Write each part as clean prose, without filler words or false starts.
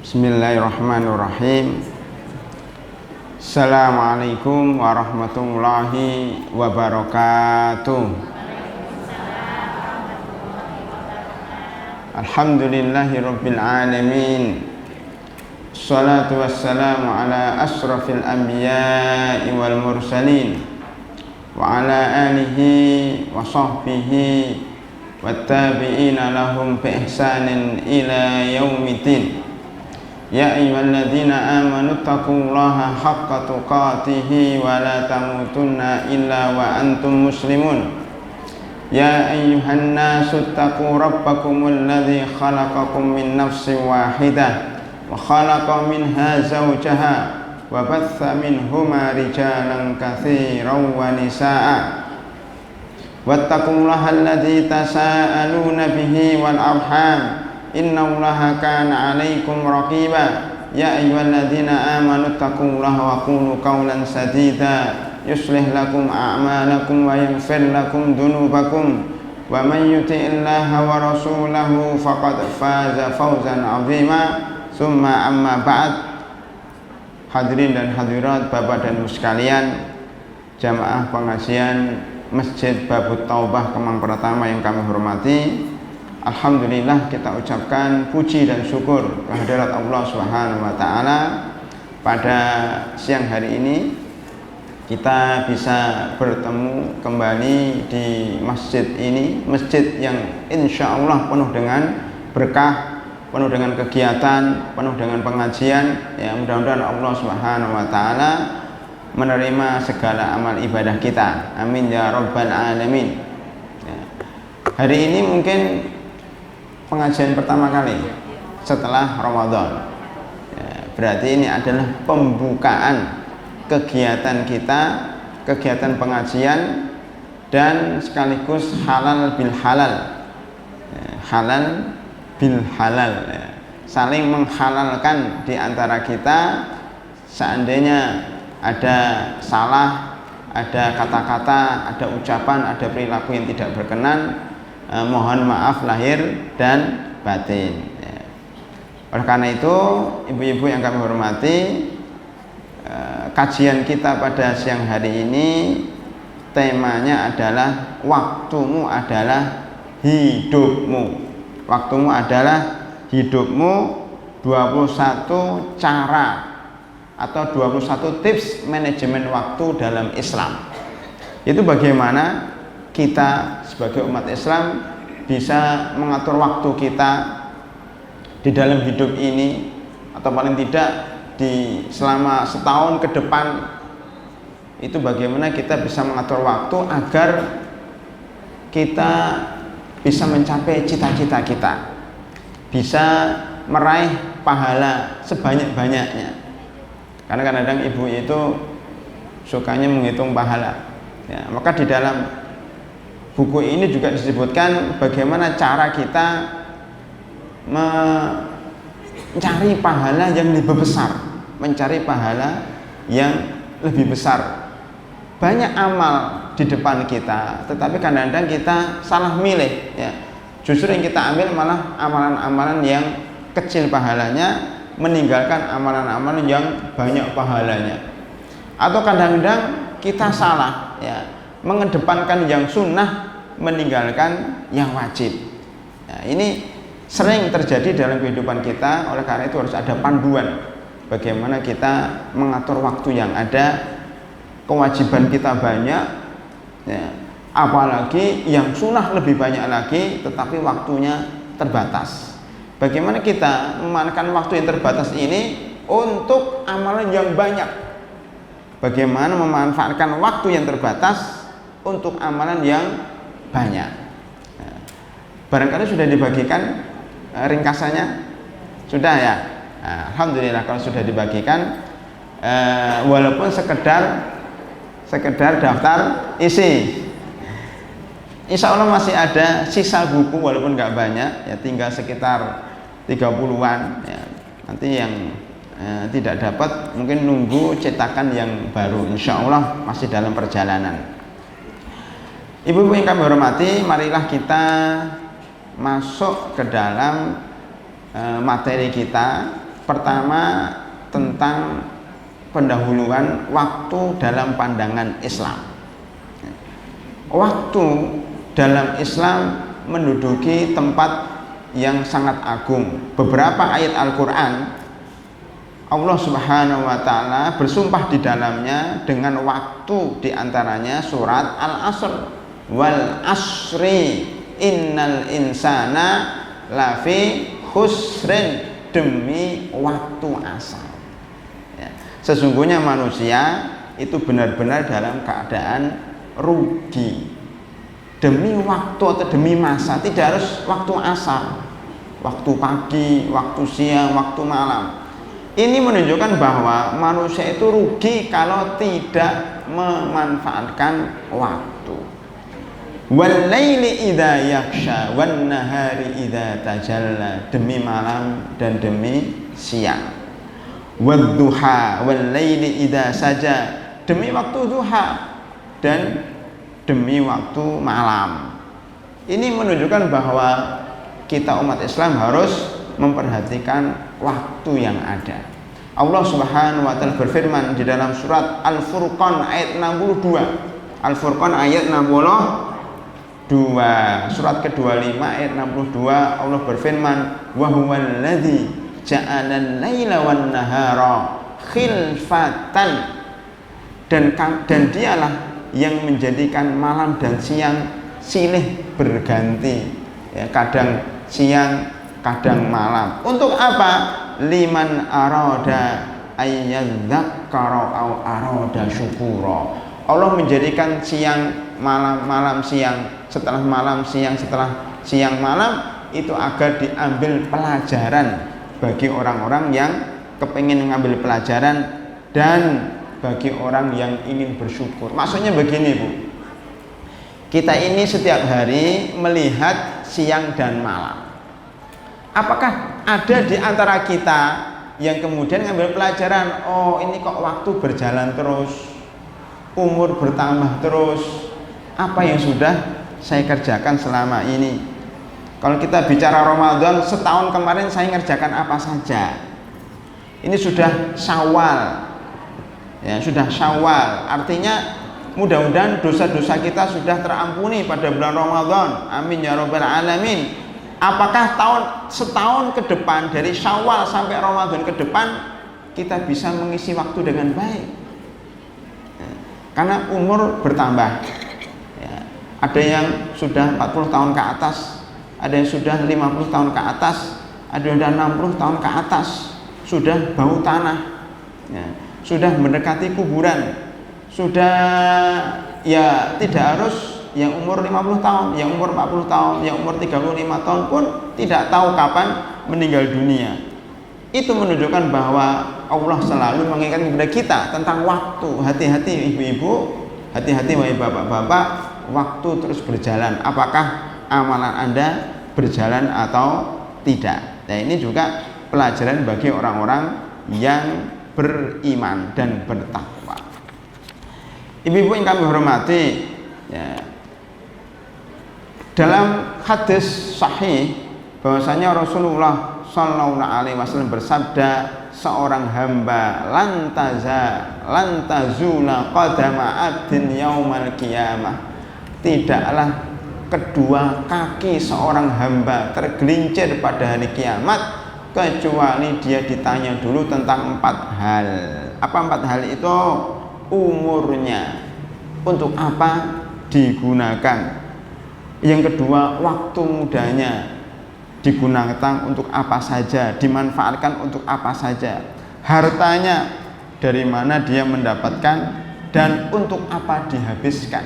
Bismillahirrahmanirrahim. Assalamualaikum warahmatullahi wabarakatuh. Alhamdulillahirabbil alamin. Assalatu wassalamu ala asrafil anbiya'i wal mursalin wa ala alihi wa sahbihi wattabi'ina lahum bi ihsanin ila yaumiddin. Ya ayyuhalladzina amanu taqullaha haqqa tuqatih wa la tamutunna illa wa antum muslimun. Ya ayyuhan nasu taqu rabbakumul ladzi khalaqakum min nafsin wahidah wa khalaqa minha zawjaha wa batha minhuma rijalan katsiran wa nisaa'a. Wattaqullaha alladzi tasaaluna bihi wal arham innallaha kana 'alaikum raqiba. Ya ayyuhalladzina amanu taqullaha wa qulu qawlan sadida yuslih lakum a'malakum wa yaghfir lakum dhunubakum wa man yuti'illaha wa rasulahu faqad faza fawzan 'azima. Summa amma ba'd. Hadirin dan hadirat Bapak dan Ibu sekalian, jamaah pengajian Masjid Babut Taubah Kemang Pratama yang kami hormati, alhamdulillah kita ucapkan puji dan syukur kehadirat Allah Subhanahu wa taala. Pada siang hari ini kita bisa bertemu kembali di masjid ini, masjid yang insya Allah penuh dengan berkah, penuh dengan kegiatan, penuh dengan pengajian. Ya, mudah-mudahan Allah Subhanahu wa taala menerima segala amal ibadah kita. Amin ya rabbal alamin. Ya. Hari ini mungkin pengajian pertama kali setelah Ramadan. Ya, berarti ini adalah pembukaan kegiatan kita, kegiatan pengajian dan sekaligus halal bil halal. Ya, halal bil halal. Ya. Saling menghalalkan di antara kita. Seandainya ada salah, ada kata-kata, ada ucapan, ada perilaku yang tidak berkenan, mohon maaf lahir dan batin. Ya. Oleh karena itu, ibu-ibu yang kami hormati, kajian kita pada siang hari ini temanya adalah waktumu adalah hidupmu. Waktumu adalah hidupmu, 21 cara atau 21 tips manajemen waktu dalam Islam. Itu bagaimana kita sebagai umat Islam bisa mengatur waktu kita di dalam hidup ini, atau paling tidak di selama setahun ke depan. Itu bagaimana kita bisa mengatur waktu agar kita bisa mencapai cita-cita kita, bisa meraih pahala sebanyak-banyaknya. Karena kadang-kadang ibu itu sukanya menghitung pahala. Ya, maka di dalam buku ini juga disebutkan bagaimana cara kita mencari pahala yang lebih besar, mencari pahala yang lebih besar. Banyak amal di depan kita, tetapi kadang-kadang kita salah milih. Ya. Justru yang kita ambil malah amalan-amalan yang kecil pahalanya, meninggalkan amalan-amalan yang banyak pahalanya. Atau kadang-kadang kita salah, ya, mengedepankan yang sunnah, meninggalkan yang wajib. Nah, ini sering terjadi dalam kehidupan kita. Oleh karena itu harus ada panduan bagaimana kita mengatur waktu yang ada. Kewajiban kita banyak, ya, apalagi yang sunnah lebih banyak lagi, tetapi waktunya terbatas. Bagaimana kita memanfaatkan waktu yang terbatas ini untuk amalan yang banyak? Bagaimana memanfaatkan waktu yang terbatas untuk amalan yang banyak? Nah, barangkali sudah dibagikan ringkasannya? Sudah ya? Nah, alhamdulillah kalau sudah dibagikan, walaupun sekedar daftar isi. Insya Allah masih ada sisa buku walaupun nggak banyak, ya tinggal sekitar 30-an. Ya. Nanti yang tidak dapat mungkin nunggu cetakan yang baru. Insya Allah masih dalam perjalanan. Ibu-ibu yang kami hormati, marilah kita masuk ke dalam materi kita, Pertama, tentang pendahuluan waktu dalam pandangan Islam. Waktu dalam Islam menduduki tempat yang sangat agung. Beberapa ayat Al-Quran Allah Subhanahu wa Ta'ala bersumpah di dalamnya dengan waktu, diantaranya surat Al-Asr, wal asri innal insana lafi khusrin, demi waktu asar. Ya. Sesungguhnya manusia itu benar-benar dalam keadaan rugi. Demi waktu atau demi masa, tidak harus waktu asar, waktu pagi, waktu siang, waktu malam. Ini menunjukkan bahwa manusia itu rugi kalau tidak memanfaatkan waktu. Wal laili idza yaghsha wan nahari idza tajalla, demi malam dan demi siang. Wad duha wal laili idza saja, demi waktu duha dan demi waktu malam. Ini menunjukkan bahwa kita umat Islam harus memperhatikan waktu yang ada. Allah Subhanahu wa Ta'ala berfirman di dalam surat Al-Furqan ayat 62. Al-Furqan ayat 62, surat ke-25 ayat 62, Allah berfirman, wa huwal ladzi ja'ala al-laila wan nahara khilfatan, dan dialah yang menjadikan malam dan siang silih berganti, ya, kadang siang kadang malam. Untuk apa? Liman arada ayyadzakkara au arada syukura. Allah menjadikan siang malam, malam siang, setelah malam siang, setelah siang malam, itu agar diambil pelajaran bagi orang-orang yang kepingin mengambil pelajaran dan bagi orang yang ingin bersyukur. Maksudnya begini, Bu, kita ini setiap hari melihat siang dan malam. Apakah ada di antara kita yang kemudian ngambil pelajaran, oh ini kok waktu berjalan terus, umur bertambah terus, apa yang sudah saya kerjakan selama ini? Kalau kita bicara Ramadan, setahun kemarin saya ngerjakan apa saja? Ini sudah Syawal, ya, sudah Syawal, artinya mudah-mudahan dosa-dosa kita sudah terampuni pada bulan Ramadan. Amin ya rabbal alamin. Apakah setahun ke depan, dari Syawal sampai Ramadan ke depan, kita bisa mengisi waktu dengan baik? Ya, karena umur bertambah, ya, ada yang sudah 40 tahun ke atas, ada yang sudah 50 tahun ke atas, ada yang sudah 60 tahun ke atas, sudah bau tanah, ya, sudah mendekati kuburan, sudah, ya, tidak harus yang umur 50 tahun, yang umur 40 tahun, yang umur 35 tahun pun tidak tahu kapan meninggal dunia. Itu menunjukkan bahwa Allah selalu mengingatkan kepada kita tentang waktu. Hati-hati ibu-ibu, hati-hati wahai bapak-bapak, waktu terus berjalan. Apakah amalan Anda berjalan atau tidak? Nah, ini juga pelajaran bagi orang-orang yang beriman dan bertakwa. Ibu-ibu yang kami hormati, ya, dalam hadis sahih bahwasanya Rasulullah Shallallahu Alaihi Wasallam bersabda, seorang hamba lantazula qadama abdin yaumal qiyamah, tidaklah kedua kaki seorang hamba tergelincir pada hari kiamat kecuali dia ditanya dulu tentang 4 hal. Apa 4 hal itu? Umurnya, untuk apa digunakan. Yang kedua, waktu mudanya digunakan untuk apa saja, dimanfaatkan untuk apa saja. Hartanya dari mana dia mendapatkan dan untuk apa dihabiskan.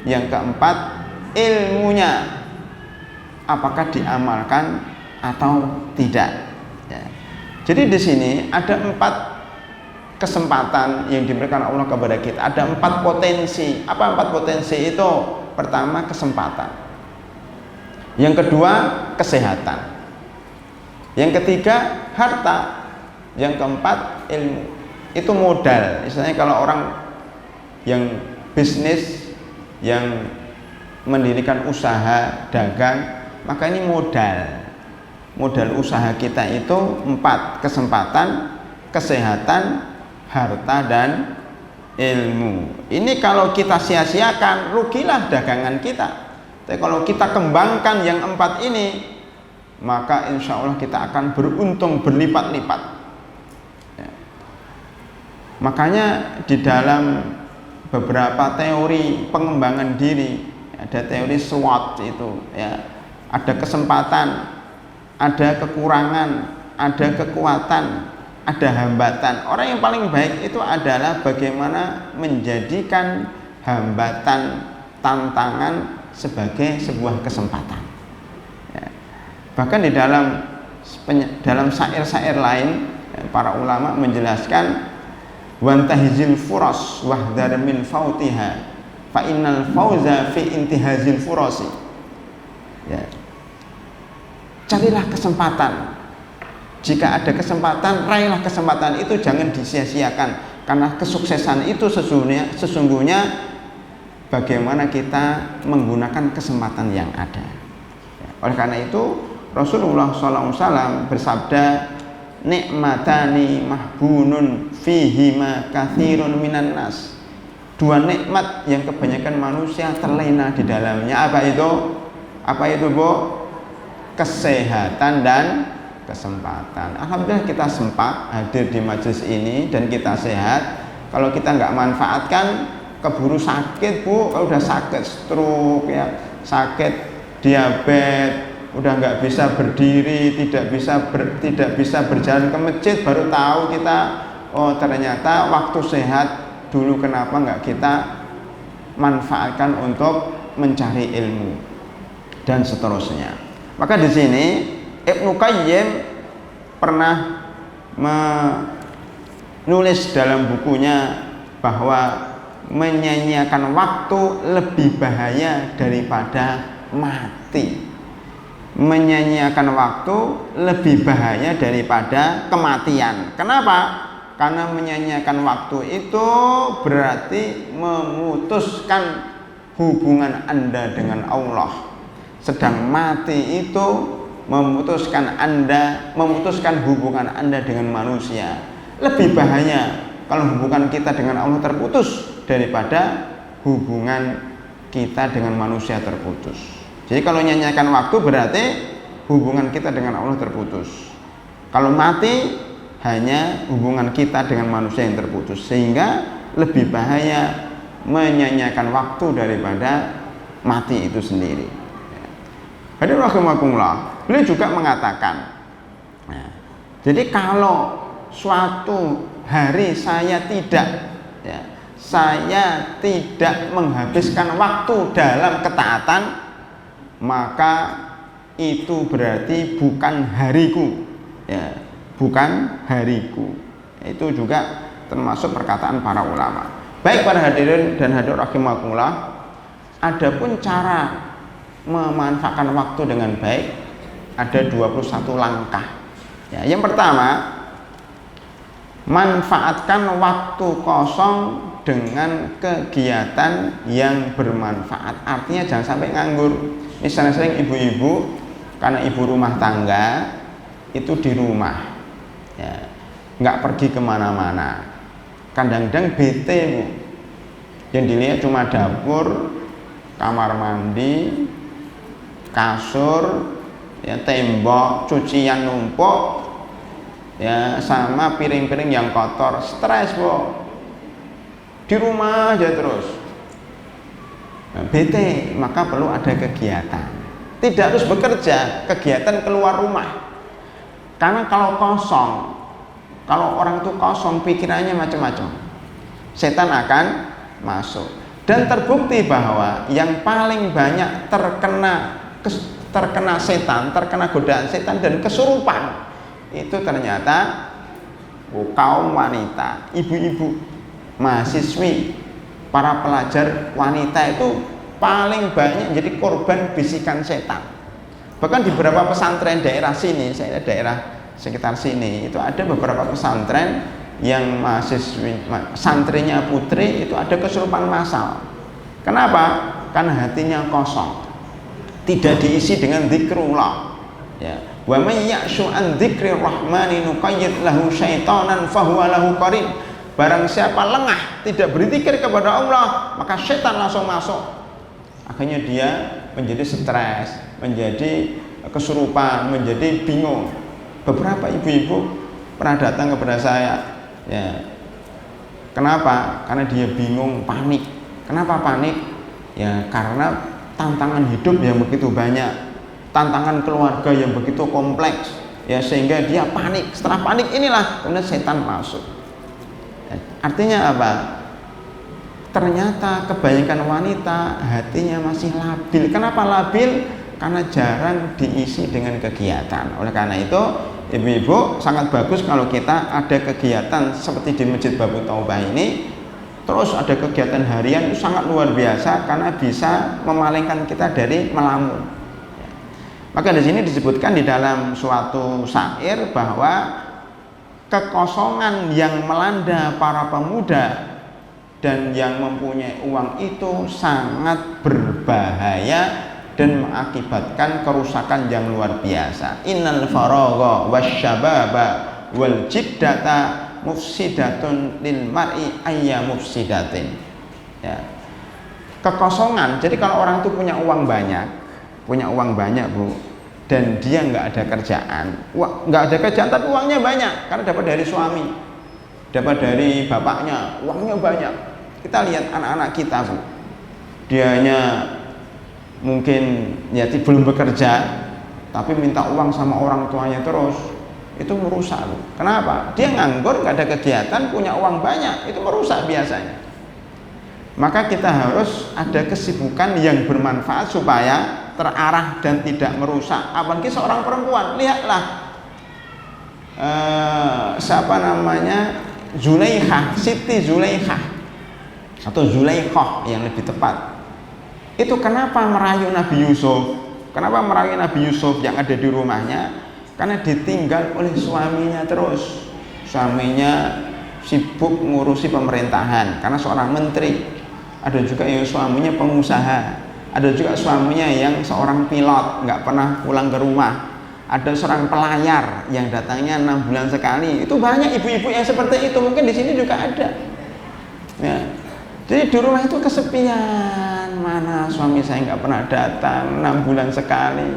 Yang keempat, ilmunya, apakah diamalkan atau tidak. Ya. Jadi di sini ada 4 kesempatan yang diberikan Allah kepada kita. Ada 4 potensi. Apa 4 potensi itu? Pertama, kesempatan. Yang kedua, kesehatan. Yang ketiga, harta. Yang keempat, ilmu. Itu modal. Misalnya kalau orang yang bisnis, yang mendirikan usaha dagang, maka ini modal. modal usaha kita itu 4: kesempatan, kesehatan, harta, dan ilmu. Ini kalau kita sia-siakan, rugilah dagangan kita. Tapi kalau kita kembangkan yang 4 ini, maka insya Allah kita akan beruntung berlipat-lipat. Ya. Makanya di dalam beberapa teori pengembangan diri, ada teori SWOT itu, ya, ada kesempatan, ada kekurangan, ada kekuatan, ada hambatan. Orang yang paling baik itu adalah bagaimana menjadikan hambatan, tantangan sebagai sebuah kesempatan. Ya. Bahkan di dalam syair-syair lain, ya, para ulama menjelaskan wantahizil furas wahdar min fautiha fa innal fauza fi intihazil furasi. Ya. Carilah kesempatan. Jika ada kesempatan, raihlah kesempatan itu, jangan disia-siakan. Karena kesuksesan itu sesungguhnya bagaimana kita menggunakan kesempatan yang ada. Oleh karena itu Rasulullah SAW bersabda, nikmatani mahbunun fihima kathirun minan nas. 2 nikmat yang kebanyakan manusia terlena di dalamnya. Apa itu? Apa itu, Bu? Kesehatan dan kesempatan. Alhamdulillah kita sempat hadir di majelis ini dan kita sehat. Kalau kita nggak manfaatkan, keburu sakit, Bu. Kalau udah sakit stroke, ya, sakit diabetes, udah nggak bisa berdiri, tidak bisa berjalan ke masjid, baru tahu kita, oh ternyata waktu sehat dulu kenapa nggak kita manfaatkan untuk mencari ilmu dan seterusnya. Maka di sini Ibnu Qayyim pernah menulis dalam bukunya bahwa menyanyiakan waktu lebih bahaya daripada mati. Menyanyiakan waktu lebih bahaya daripada kematian. Kenapa? Karena menyanyiakan waktu itu berarti memutuskan hubungan Anda dengan Allah. Sedang mati itu memutuskan hubungan Anda dengan manusia. Lebih bahaya kalau hubungan kita dengan Allah terputus daripada hubungan kita dengan manusia terputus. Jadi kalau nyanyiakan waktu berarti hubungan kita dengan Allah terputus. Kalau mati hanya hubungan kita dengan manusia yang terputus. Sehingga lebih bahaya menyanyiakan waktu daripada mati itu sendiri. Hadirin rahimakumullah, beliau juga mengatakan, nah, jadi kalau suatu hari saya tidak menghabiskan waktu dalam ketaatan, maka itu berarti bukan hariku, ya, bukan hariku. Itu juga termasuk perkataan para ulama. Baik para hadirin dan hadirat rahimakumullah, adapun cara memanfaatkan waktu dengan baik ada 21 langkah. Ya, yang pertama, manfaatkan waktu kosong dengan kegiatan yang bermanfaat. Artinya jangan sampai nganggur. Misalnya sering ibu-ibu, karena ibu rumah tangga itu di rumah, ya, nggak pergi kemana-mana. Kadang-kadang bete, Bu. Yang dilihat cuma dapur, kamar mandi, kasur, ya, tembok, cucian numpuk, ya, sama piring-piring yang kotor. Stres, Bu. Di rumah aja terus. Nah, bete, maka perlu ada kegiatan. Tidak harus bekerja, kegiatan keluar rumah. Karena kalau kosong, kalau orang itu kosong, pikirannya macam-macam, setan akan masuk. Dan terbukti bahwa yang paling banyak terkena setan, terkena godaan setan dan kesurupan, itu ternyata kaum wanita, ibu-ibu, mahasiswi, para pelajar wanita itu paling banyak jadi korban bisikan setan. Bahkan di beberapa pesantren daerah sini, saya daerah sekitar sini, itu ada beberapa pesantren yang mahasiswi, santrinya putri itu ada kesurupan massal. Kenapa? Karena hatinya kosong, tidak diisi dengan zikrullah, ya, Wa may ya'shu an dzikrir rahmani nuqayyid lahu syaitanan fahuwa lahu qarin. Barang siapa lengah tidak berzikir kepada Allah, maka setan langsung masuk. Akhirnya dia menjadi stres, menjadi kesurupan, menjadi bingung. Beberapa ibu-ibu pernah datang kepada saya, ya. Kenapa? Karena dia bingung, panik. Kenapa panik? Ya karena tantangan hidup yang begitu banyak, tantangan keluarga yang begitu kompleks, ya sehingga dia panik. Setelah panik inilah kemudian setan masuk. Artinya apa? Ternyata kebanyakan wanita hatinya masih labil. Kenapa labil? Karena jarang diisi dengan kegiatan. Oleh karena itu, ibu-ibu sangat bagus kalau kita ada kegiatan seperti di Masjid Babut Taubah ini. Terus ada kegiatan harian itu sangat luar biasa karena bisa memalingkan kita dari melamun. Maka di sini disebutkan di dalam suatu syair bahwa kekosongan yang melanda para pemuda dan yang mempunyai uang itu sangat berbahaya dan mengakibatkan kerusakan yang luar biasa. Innal faragha wasyababa wal jiddata mufsidatun lil mar'i ayya mufsidatin. Ya. Kekosongan. Jadi kalau orang itu punya uang banyak Bu, dan dia nggak ada kerjaan, nggak ada kerjaan tapi uangnya banyak karena dapat dari suami, dapat dari bapaknya, uangnya banyak. Kita lihat anak-anak kita Bu, dianya mungkin ya belum bekerja tapi minta uang sama orang tuanya terus. Itu merusak. Kenapa? Dia nganggur, nggak ada kegiatan, punya uang banyak, itu merusak biasanya. Maka kita harus ada kesibukan yang bermanfaat supaya terarah dan tidak merusak. Apalagi seorang perempuan, lihatlah siapa namanya, Zulaikha, Siti Zulaikha atau Zulaikha yang lebih tepat. Itu kenapa merayu Nabi Yusuf? Kenapa merayu Nabi Yusuf yang ada di rumahnya? Karena ditinggal oleh suaminya terus. Suaminya sibuk ngurusi pemerintahan karena seorang menteri. Ada juga yang suaminya pengusaha. Ada juga suaminya yang seorang pilot, nggak pernah pulang ke rumah. Ada seorang pelayar yang datangnya 6 bulan sekali. Itu banyak ibu-ibu yang seperti itu. Mungkin di sini juga ada. Ya. Jadi di rumah itu kesepian. Mana suami saya nggak pernah datang 6 bulan sekali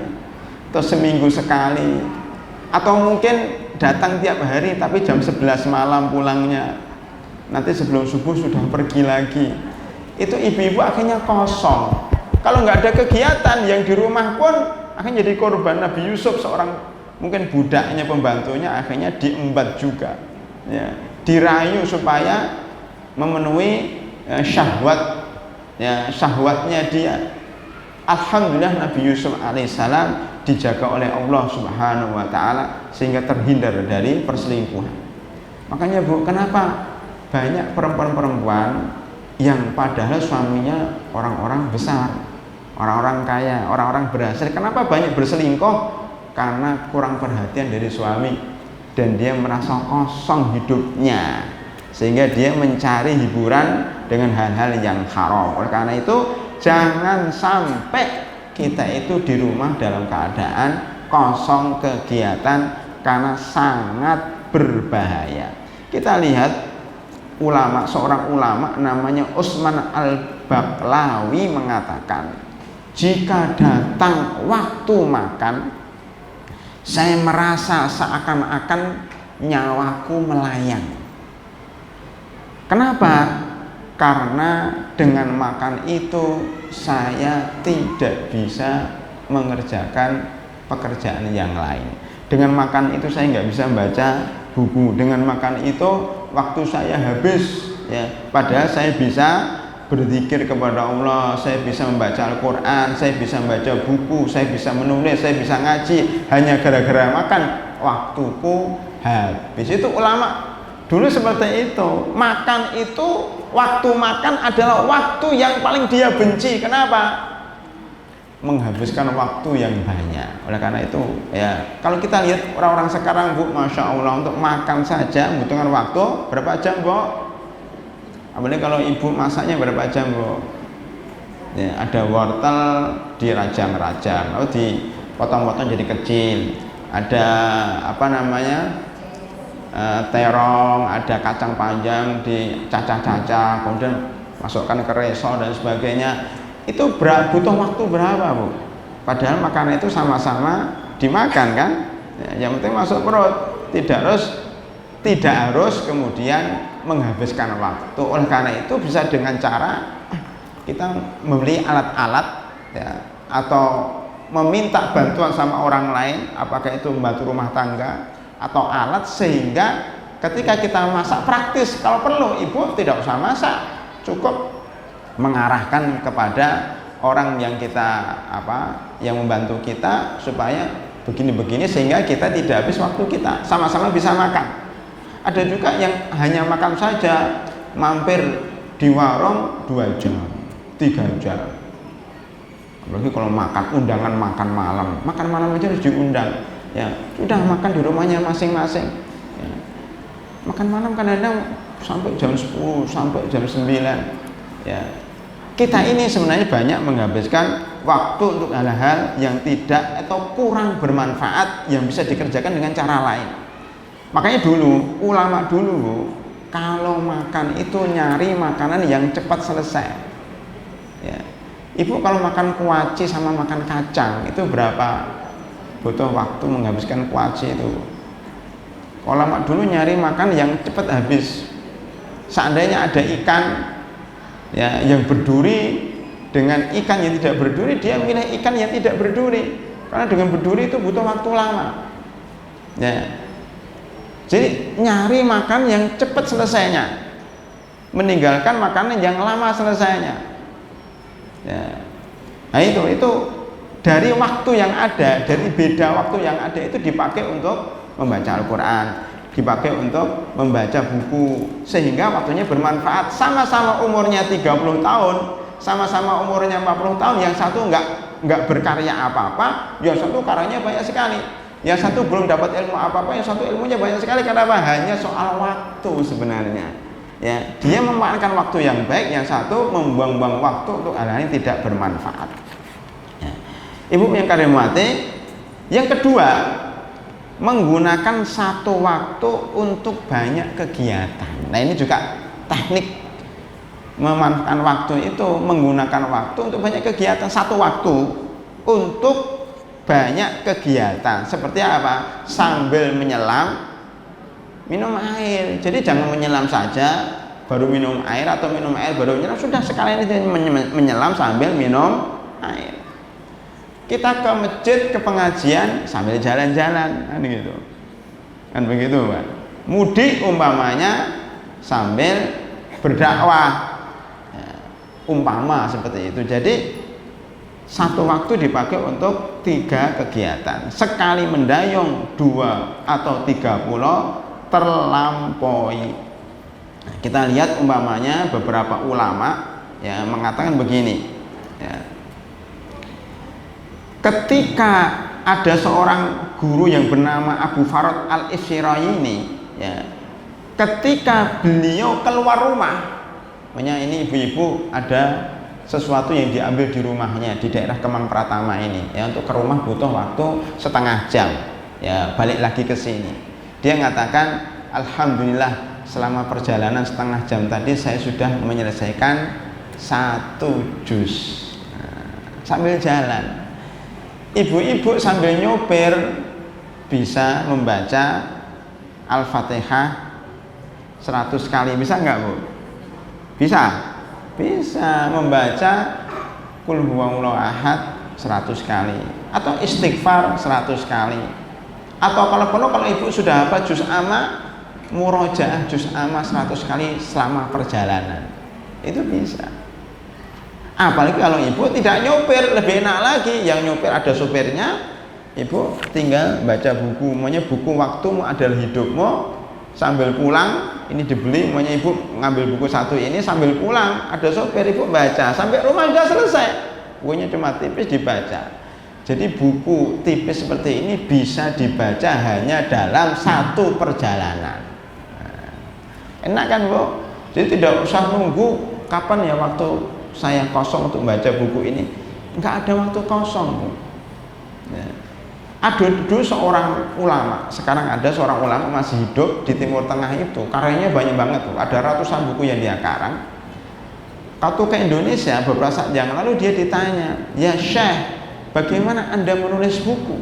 atau seminggu sekali. Atau mungkin datang tiap hari tapi jam 11 malam pulangnya, nanti sebelum subuh sudah pergi lagi. Itu ibu-ibu akhirnya kosong. Kalau nggak ada kegiatan, yang di rumah pun akhirnya jadi korban. Nabi Yusuf, seorang mungkin budaknya, pembantunya, akhirnya diembat juga, ya, dirayu supaya memenuhi syahwat, ya, syahwatnya dia. Alhamdulillah Nabi Yusuf alaihissalam dijaga oleh Allah Subhanahu wa ta'ala sehingga terhindar dari perselingkuhan. Makanya Bu, kenapa banyak perempuan-perempuan yang padahal suaminya orang-orang besar, orang-orang kaya, orang-orang berhasil, kenapa banyak berselingkuh? Karena kurang perhatian dari suami dan dia merasa kosong hidupnya sehingga dia mencari hiburan dengan hal-hal yang haram. Oleh karena itu jangan sampai kita itu di rumah dalam keadaan kosong kegiatan karena sangat berbahaya. Kita lihat ulama, seorang ulama namanya Utsman Al-Baqlawi mengatakan, jika datang waktu makan, saya merasa seakan-akan nyawaku melayang. Kenapa? Karena dengan makan itu saya tidak bisa mengerjakan pekerjaan yang lain. Dengan makan itu saya nggak bisa membaca buku. Dengan makan itu waktu saya habis, ya. Padahal saya bisa berzikir kepada Allah, saya bisa membaca Al-Quran, saya bisa membaca buku, saya bisa menulis, saya bisa ngaji. Hanya gara-gara makan waktuku habis. Itu ulama dulu seperti itu. Makan itu, waktu makan adalah waktu yang paling dia benci. Kenapa? Menghabiskan waktu yang banyak. Oleh karena itu, ya, kalau kita lihat orang-orang sekarang Bu, Masya Allah, untuk makan saja membutuhkan waktu berapa jam Bu? Apalagi kalau ibu masaknya berapa jam Bu? Ya, ada wortel dirajang-rajang, lalu dipotong-potong jadi kecil, ada apa namanya, terong, ada kacang panjang dicacah-cacah, kemudian masukkan ke resol dan sebagainya. Itu butuh waktu berapa, Bu? Padahal makanan itu sama-sama dimakan kan? Ya, yang penting masuk perut, tidak harus kemudian menghabiskan waktu. Oleh karena itu bisa dengan cara kita membeli alat-alat ya, atau meminta bantuan sama orang lain, apakah itu membantu rumah tangga atau alat, sehingga ketika kita masak praktis, kalau perlu ibu tidak usah masak, cukup mengarahkan kepada orang yang kita yang membantu kita supaya begini-begini, sehingga kita tidak habis waktu kita, sama-sama bisa makan. Ada juga yang hanya makan saja, mampir di warung 2 jam 3 jam. Apalagi kalau undangan makan malam aja harus diundang. Ya, sudah makan di rumahnya masing-masing. Ya. Makan malam kadang-kadang sampai jam 10, sampai jam 9. Ya. Kita ini sebenarnya banyak menghabiskan waktu untuk hal-hal yang tidak atau kurang bermanfaat yang bisa dikerjakan dengan cara lain. Makanya dulu, ulama dulu, Bu, kalau makan itu nyari makanan yang cepat selesai. Ya. Ibu kalau makan kuaci sama makan kacang itu berapa butuh waktu menghabiskan kuaci itu? Ulama dulu nyari makan yang cepat habis. Seandainya ada ikan ya yang berduri dengan ikan yang tidak berduri, dia milih ikan yang tidak berduri, karena dengan berduri itu butuh waktu lama. Ya. Jadi nyari makan yang cepat selesainya, meninggalkan makanan yang lama selesainya. Ya. Nah itu dari waktu yang ada, dari beda waktu yang ada itu dipakai untuk membaca Al-Quran, dipakai untuk membaca buku, sehingga waktunya bermanfaat. Sama-sama umurnya 30 tahun, sama-sama umurnya 40 tahun, yang satu nggak berkarya apa-apa, yang satu karyanya banyak sekali, yang satu belum dapat ilmu apa-apa, yang satu ilmunya banyak sekali. Kenapa? Hanya soal waktu sebenarnya. Ya, dia memanfaatkan waktu yang baik, yang satu membuang-buang waktu untuk hal-hal yang tidak bermanfaat. Ya. Ibu yang karomati, yang kedua, menggunakan satu waktu untuk banyak kegiatan. Nah ini juga teknik memanfaatkan waktu itu, menggunakan waktu untuk banyak kegiatan. Satu waktu untuk banyak kegiatan. Seperti apa? Sambil menyelam, minum air. Jadi jangan menyelam saja baru minum air, atau minum air baru menyelam. Sudah, sekalian itu menyelam sambil minum air. Kita ke masjid, ke pengajian sambil jalan-jalan, kan gitu. Kan begitu, Pak. Mudik umpamanya sambil berdakwah. Ya, umpama seperti itu. Jadi satu waktu dipakai untuk 3 kegiatan. Sekali mendayung 2 atau 3 pulau terlampaui. Nah, kita lihat umpamanya beberapa ulama ya mengatakan begini. Ya. Ketika ada seorang guru yang bernama Abu Farad al-Isyrayini, ya, ketika beliau keluar rumah, makanya ini ibu-ibu ada sesuatu yang diambil di rumahnya di daerah Kemang Pratama ini, ya, untuk ke rumah butuh waktu setengah jam, ya, balik lagi ke sini. Dia mengatakan, alhamdulillah selama perjalanan setengah jam tadi saya sudah menyelesaikan 1 juz. Nah, sambil jalan. Ibu-ibu sambil nyopir bisa membaca Al-Fatihah 100 kali, bisa nggak, Bu? Bisa? Bisa membaca Qul huwallahu ahad 100 kali, atau istighfar 100 kali, atau kalau perlu, kalau ibu sudah hafal juz amma, murojaah juz amma 100 kali selama perjalanan, itu bisa. Apalagi kalau ibu tidak nyopir, lebih enak lagi. Yang nyopir ada sopirnya, ibu tinggal baca buku, namanya buku Waktumu Adalah Hidupmu, sambil pulang ini dibeli, namanya ibu ngambil buku 1 ini sambil pulang, ada sopir, ibu baca sampai rumah sudah selesai, bukunya cuma tipis dibaca. Jadi buku tipis seperti ini bisa dibaca hanya dalam 1 perjalanan. Nah, enak kan, Bu? Jadi tidak usah nunggu kapan ya waktu saya kosong untuk baca buku ini. Enggak ada waktu kosong, Bu. Ya. Ada dulu seorang ulama, sekarang ada seorang ulama masih hidup di Timur Tengah itu, karyanya banyak banget tuh, ada ratusan buku yang dia karang. Waktu ke Indonesia beberapa saat yang lalu dia ditanya, ya Syekh, bagaimana Anda menulis buku?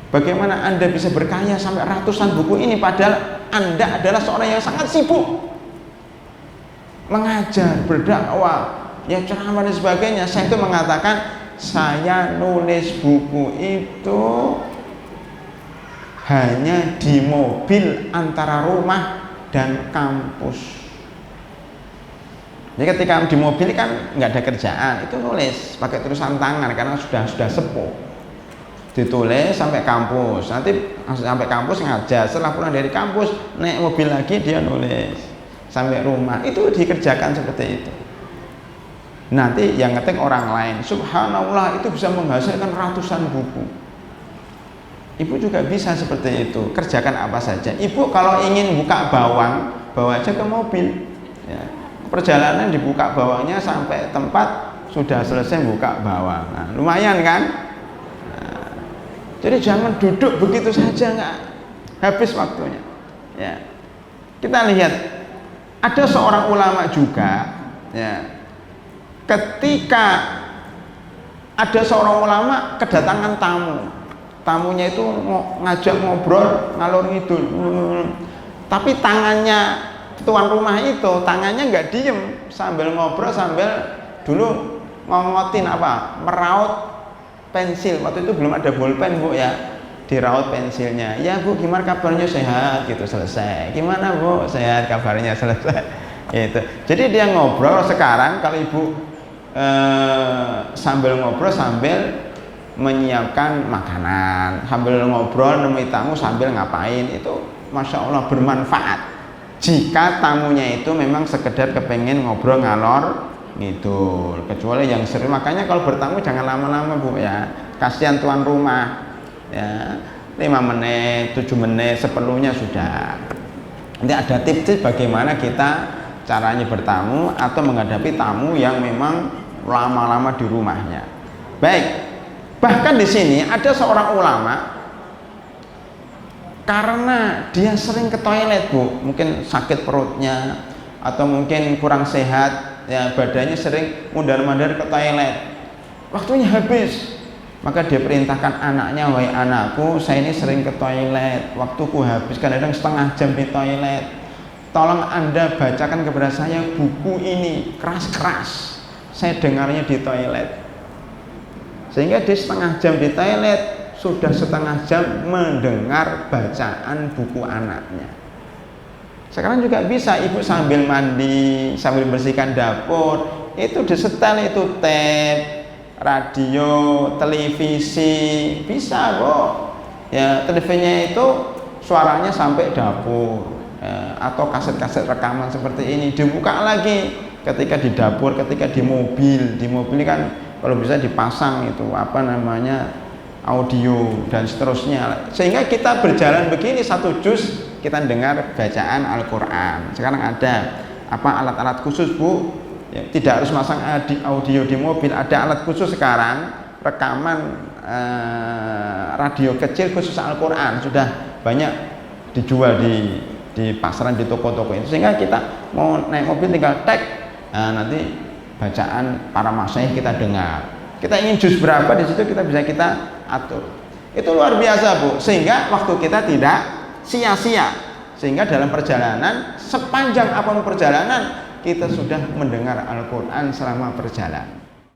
Bagaimana Anda bisa berkarya sampai ratusan buku ini padahal Anda adalah seorang yang sangat sibuk mengajar, berdakwah, ya ceramah dan sebagainya. Saya itu mengatakan, saya nulis buku itu hanya di mobil antara rumah dan kampus. Jadi ketika di mobil kan nggak ada kerjaan, itu nulis pakai tulisan tangan karena sudah sepuh. Ditulis sampai kampus, nanti sampai kampus ngajar, setelah pulang dari kampus naik mobil lagi dia nulis sampai rumah. Itu dikerjakan seperti itu. Nanti yang ngetik orang lain, subhanallah, itu bisa menghasilkan ratusan buku. Ibu juga bisa seperti itu, kerjakan apa saja. Ibu kalau ingin buka bawang, bawa aja ke mobil ya. Perjalanan dibuka bawangnya sampai tempat sudah selesai buka bawang. Nah, lumayan kan? Nah, jadi jangan duduk begitu saja, nggak habis waktunya ya. Kita lihat ada seorang ulama juga ya, ketika ada seorang ulama kedatangan tamunya itu ngajak ngobrol ngalor ngidul, tapi tangannya tuan rumah itu tangannya nggak diem, sambil ngobrol sambil dulu ngongotin apa, meraut pensil. Waktu itu belum ada bolpen Bu ya, diraut pensilnya. Ya Bu, gimana kabarnya, sehat gitu, selesai. Gimana Bu, sehat, kabarnya, selesai gitu. Jadi dia ngobrol. Sekarang kalau Ibu sambil ngobrol sambil menyiapkan makanan, sambil ngobrol nemui tamu sambil ngapain, itu Masya Allah bermanfaat. Jika tamunya itu memang sekedar kepengen ngobrol ngalor gitu, kecuali yang sering. Makanya kalau bertamu jangan lama-lama Bu ya, kasihan tuan rumah ya, 5 menit, 7 menit, seperlunya sudah. Nanti ada tips-tips bagaimana kita caranya bertamu atau menghadapi tamu yang memang lama-lama di rumahnya. Baik, bahkan di sini ada seorang ulama, karena dia sering ke toilet Bu, mungkin sakit perutnya atau mungkin kurang sehat ya, badannya sering mundar-mandir ke toilet, waktunya habis. Maka dia perintahkan anaknya, wahai anakku, saya ini sering ke toilet, waktuku habis, kadang-kadang setengah jam di toilet, tolong Anda bacakan kepada saya buku ini keras-keras, saya dengarnya di toilet. Sehingga dia setengah jam di toilet, sudah setengah jam mendengar bacaan buku anaknya. Sekarang juga bisa Ibu sambil mandi, sambil bersihkan dapur, itu disetel itu tape, radio, televisi, bisa kok ya. Televisinya itu suaranya sampai dapur ya, atau kaset-kaset rekaman seperti ini dibuka lagi ketika di dapur, ketika di mobil kan kalau bisa dipasang itu apa namanya, audio dan seterusnya, sehingga kita berjalan begini satu juz kita dengar bacaan Al-Quran. Sekarang ada apa, alat-alat khusus Bu ya, tidak harus masang audio di mobil, ada alat khusus sekarang, rekaman radio kecil khusus Al-Quran, sudah banyak dijual di pasaran, di toko-toko itu, sehingga kita mau naik mobil tinggal tag, nah, nanti bacaan para masyayikh kita dengar. Kita ingin juz berapa, di situ kita bisa atur. Itu luar biasa Bu, sehingga waktu kita tidak sia-sia, sehingga dalam perjalanan, sepanjang apapun perjalanan, kita sudah mendengar Al-Quran selama perjalanan.